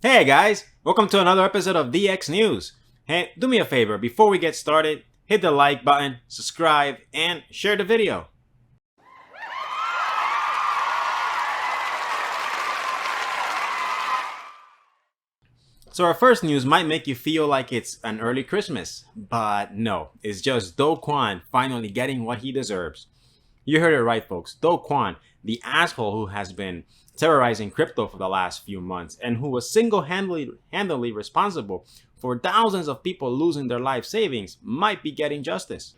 Hey guys, welcome to another episode of DX News. Hey, do me a favor, before we get started, hit the like button, subscribe, and share the video. So our first news might make you feel like it's an early Christmas, but no, it's just Kwon finally getting what he deserves. You heard it right, folks. Kwon, the asshole who has been terrorizing crypto for the last few months and who was single-handedly responsible for thousands of people losing their life savings, might be getting justice.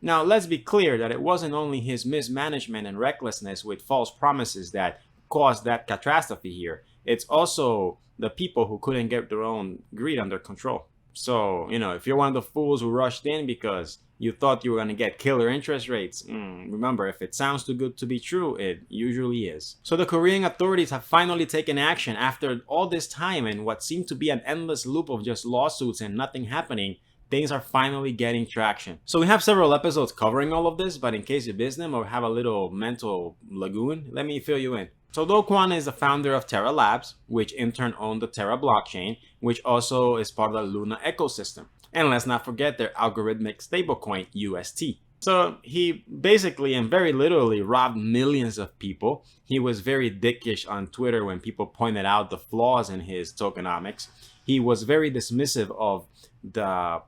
Now, let's be clear that it wasn't only his mismanagement and recklessness with false promises that caused that catastrophe here. It's also the people who couldn't get their own greed under control. So, if you're one of the fools who rushed in because you thought you were going to get killer interest rates, remember, if it sounds too good to be true, it usually is. So the Korean authorities have finally taken action after all this time and what seemed to be an endless loop of just lawsuits and nothing happening. Things are finally getting traction. So we have several episodes covering all of this, but in case you missed them or have a little mental lagoon, let me fill you in. So Kwon is the founder of Terra Labs, which in turn owned the Terra blockchain, which also is part of the Luna ecosystem. And let's not forget their algorithmic stablecoin, UST. So he basically and very literally robbed millions of people. He was very dickish on Twitter when people pointed out the flaws in his tokenomics. He was very dismissive of the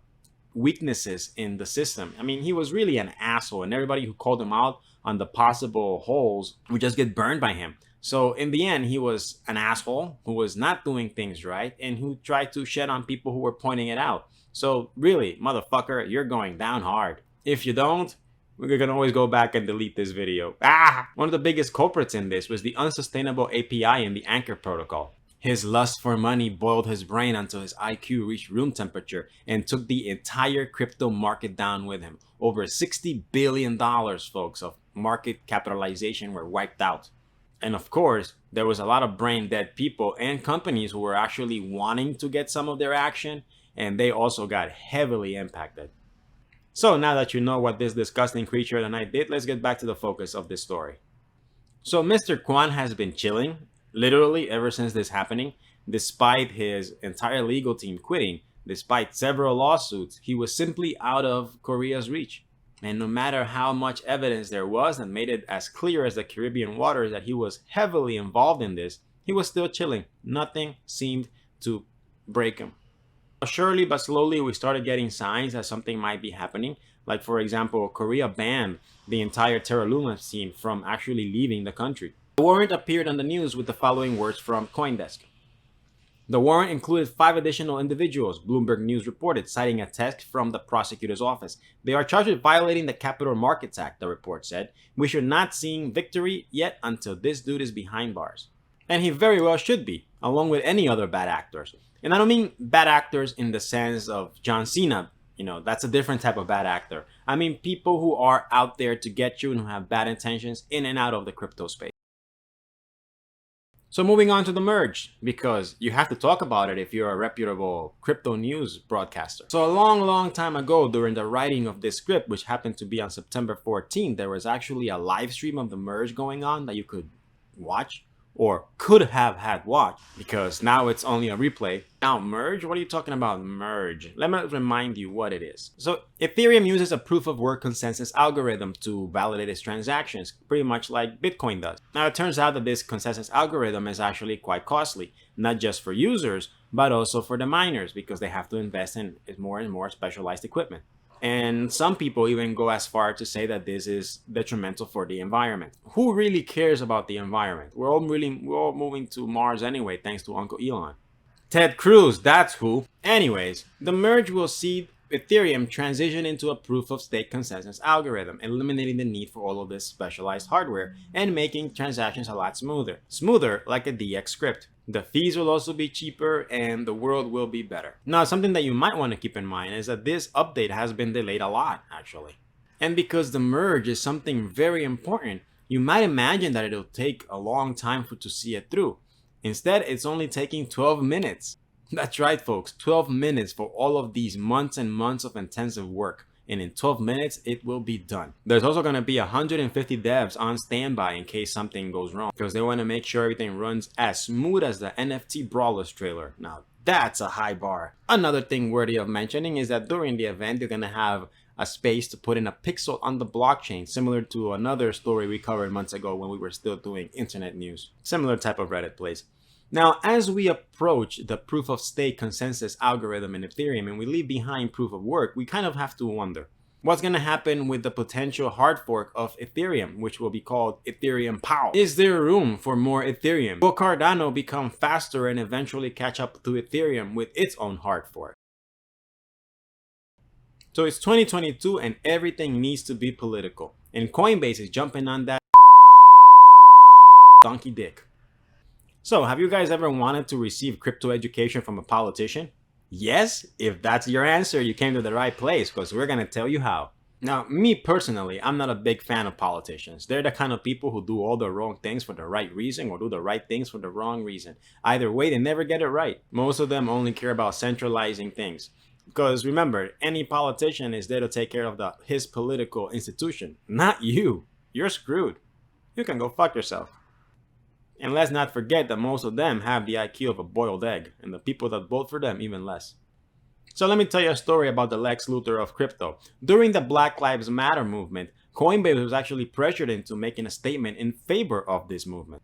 weaknesses in the system. I mean, he was really an asshole, and everybody who called him out on the possible holes would just get burned by him. So in the end, he was an asshole who was not doing things right and who tried to shed on people who were pointing it out. So really, motherfucker, you're going down hard. If you don't, we're gonna always go back and delete this video. One of the biggest culprits in this was the unsustainable API in the Anchor protocol. His lust for money boiled his brain until his IQ reached room temperature and took the entire crypto market down with him. Over $60 billion, folks, of market capitalization were wiped out. And of course, there was a lot of brain dead people and companies who were actually wanting to get some of their action, and they also got heavily impacted. So now that you know what this disgusting creature of the night did, let's get back to the focus of this story. So Mr. Kwon has been chilling, literally ever since this happening, despite his entire legal team quitting, despite several lawsuits. He was simply out of Korea's reach. And no matter how much evidence there was that made it as clear as the Caribbean waters that he was heavily involved in this, he was still chilling. Nothing seemed to break him. Surely but slowly we started getting signs that something might be happening. Like for example, Korea banned the entire Terra Luna scene from actually leaving the country. The warrant appeared on the news with the following words from Coindesk. The warrant included 5 additional individuals, Bloomberg News reported, citing a text from the prosecutor's office. They are charged with violating the Capital Markets Act, the report said. We should not see victory yet until this dude is behind bars. And he very well should be, along with any other bad actors. And I don't mean bad actors in the sense of John Cena. That's a different type of bad actor. I mean people who are out there to get you and who have bad intentions in and out of the crypto space. So moving on to the merge, because you have to talk about it if you're a reputable crypto news broadcaster. So a long time ago, during the writing of this script, which happened to be on September 14th, there was actually a live stream of the merge going on that you could watch, or could have had watched, because now it's only a replay. Now merge? What are you talking about merge? Let me remind you what it is. So Ethereum uses a proof of work consensus algorithm to validate its transactions, pretty much like Bitcoin does. Now it turns out that this consensus algorithm is actually quite costly, not just for users, but also for the miners, because they have to invest in more and more specialized equipment. And some people even go as far to say that this is detrimental for the environment. Who really cares about the environment? We're all moving to Mars anyway, thanks to Uncle Elon. Ted Cruz, that's who. Anyways, the merge will see Ethereum transition into a proof-of-stake consensus algorithm, eliminating the need for all of this specialized hardware and making transactions a lot smoother. Smoother like a DX script. The fees will also be cheaper and the world will be better. Now, something that you might want to keep in mind is that this update has been delayed a lot, actually. And because the merge is something very important, you might imagine that it'll take a long time to see it through. Instead, it's only taking 12 minutes. That's right, folks, 12 minutes for all of these months and months of intensive work. and in 12 minutes it will be done. There's also going to be 150 devs on standby in case something goes wrong, because they want to make sure everything runs as smooth as the NFT Brawlers trailer. Now that's a high bar. Another thing worthy of mentioning is that during the event you're going to have a space to put in a pixel on the blockchain, similar to another story we covered months ago when we were still doing internet news. Similar type of Reddit place. Now, as we approach the proof of stake consensus algorithm in Ethereum and we leave behind proof of work, we kind of have to wonder what's going to happen with the potential hard fork of Ethereum, which will be called Ethereum POW. Is there room for more Ethereum? Will Cardano become faster and eventually catch up to Ethereum with its own hard fork? So it's 2022 and everything needs to be political. And Coinbase is jumping on that donkey dick. So have you guys ever wanted to receive crypto education from a politician? Yes? If that's your answer, you came to the right place, because we're going to tell you how. Now, me personally, I'm not a big fan of politicians. They're the kind of people who do all the wrong things for the right reason or do the right things for the wrong reason. Either way, they never get it right. Most of them only care about centralizing things. Because remember, any politician is there to take care of his political institution, not you. You're screwed. You can go fuck yourself. And let's not forget that most of them have the IQ of a boiled egg, and the people that vote for them even less. So let me tell you a story about the Lex Luthor of crypto. During the Black Lives Matter movement, Coinbase was actually pressured into making a statement in favor of this movement.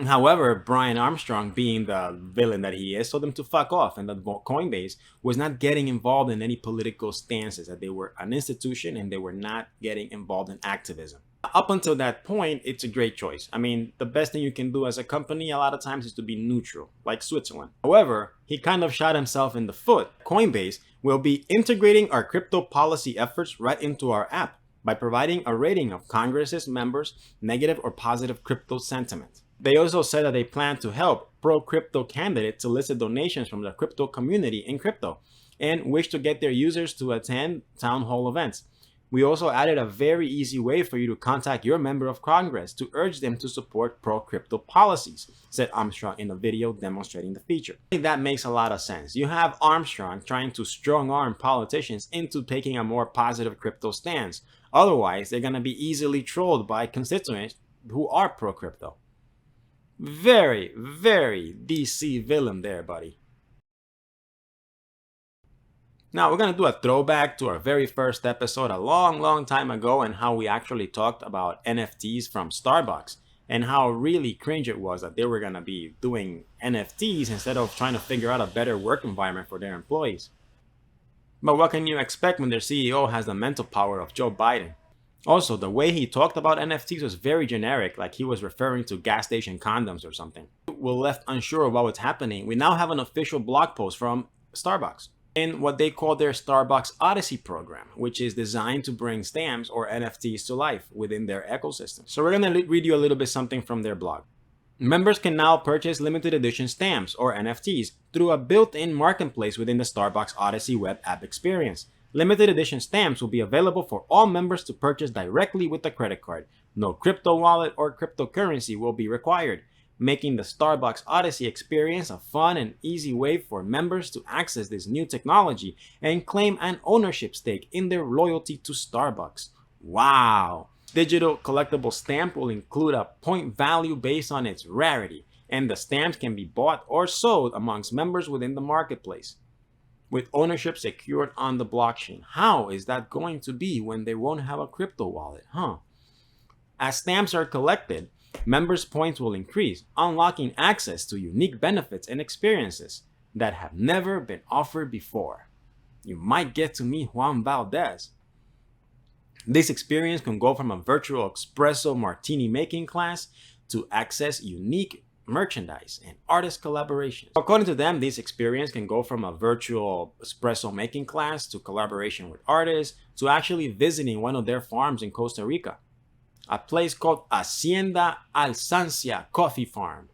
However, Brian Armstrong, being the villain that he is, told them to fuck off, and that Coinbase was not getting involved in any political stances, that they were an institution and they were not getting involved in activism. Up until that point, it's a great choice. I mean, the best thing you can do as a company a lot of times is to be neutral, like Switzerland. However, he kind of shot himself in the foot. Coinbase will be integrating our crypto policy efforts right into our app by providing a rating of Congress's members' negative or positive crypto sentiment. They also said that they plan to help pro-crypto candidates solicit donations from the crypto community in crypto and wish to get their users to attend town hall events. We also added a very easy way for you to contact your member of Congress to urge them to support pro-crypto policies, said Armstrong in a video demonstrating the feature. I think that makes a lot of sense. You have Armstrong trying to strong-arm politicians into taking a more positive crypto stance. Otherwise, they're going to be easily trolled by constituents who are pro-crypto. Very, very DC villain there, buddy. Now, we're going to do a throwback to our very first episode a long time ago, and how we actually talked about NFTs from Starbucks and how really cringe it was that they were going to be doing NFTs instead of trying to figure out a better work environment for their employees. But what can you expect when their CEO has the mental power of Joe Biden? Also, the way he talked about NFTs was very generic, like he was referring to gas station condoms or something. We're left unsure of what's happening. We now have an official blog post from Starbucks in what they call their Starbucks Odyssey program, which is designed to bring stamps or NFTs to life within their ecosystem. So we're going to read you a little bit something from their blog. Members can now purchase limited edition stamps or NFTs through a built-in marketplace within the Starbucks Odyssey web app experience. Limited edition stamps will be available for all members to purchase directly with a credit card. No crypto wallet or cryptocurrency will be required, making the Starbucks Odyssey experience a fun and easy way for members to access this new technology and claim an ownership stake in their loyalty to Starbucks. Wow! Digital collectible stamp will include a point value based on its rarity, and the stamps can be bought or sold amongst members within the marketplace, with ownership secured on the blockchain. How is that going to be when they won't have a crypto wallet, huh? As stamps are collected, members' points will increase, unlocking access to unique benefits and experiences that have never been offered before. You might get to meet Juan Valdez. This experience can go from a virtual espresso martini making class to access unique merchandise and artist collaborations. According to them, this experience can go from a virtual espresso making class to collaboration with artists to actually visiting one of their farms in Costa Rica, a place called Hacienda Alsancia Coffee Farm.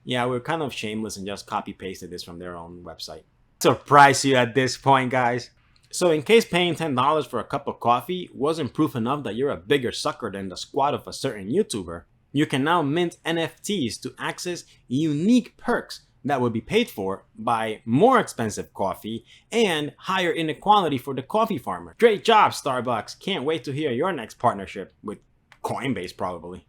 Yeah, we're kind of shameless and just copy pasted this from their own website. Surprise you at this point, guys. So in case paying $10 for a cup of coffee wasn't proof enough that you're a bigger sucker than the squad of a certain YouTuber, you can now mint NFTs to access unique perks that would be paid for by more expensive coffee and higher inequality for the coffee farmer. Great job, Starbucks. Can't wait to hear your next partnership with Coinbase, probably.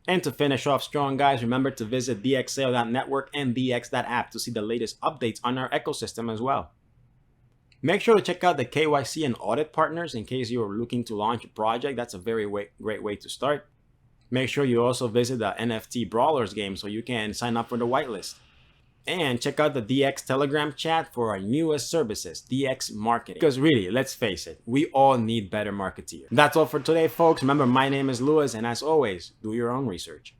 And to finish off strong, guys, remember to visit dxsale.network and dx.app to see the latest updates on our ecosystem as well. Make sure to check out the KYC and audit partners in case you're looking to launch a project. That's a very great way to start. Make sure you also visit the NFT Brawlers game so you can sign up for the whitelist. And check out the DX Telegram chat for our newest services, DX Marketing. Because really, let's face it, we all need better marketeers. That's all for today, folks. Remember, my name is Louis, and as always, do your own research.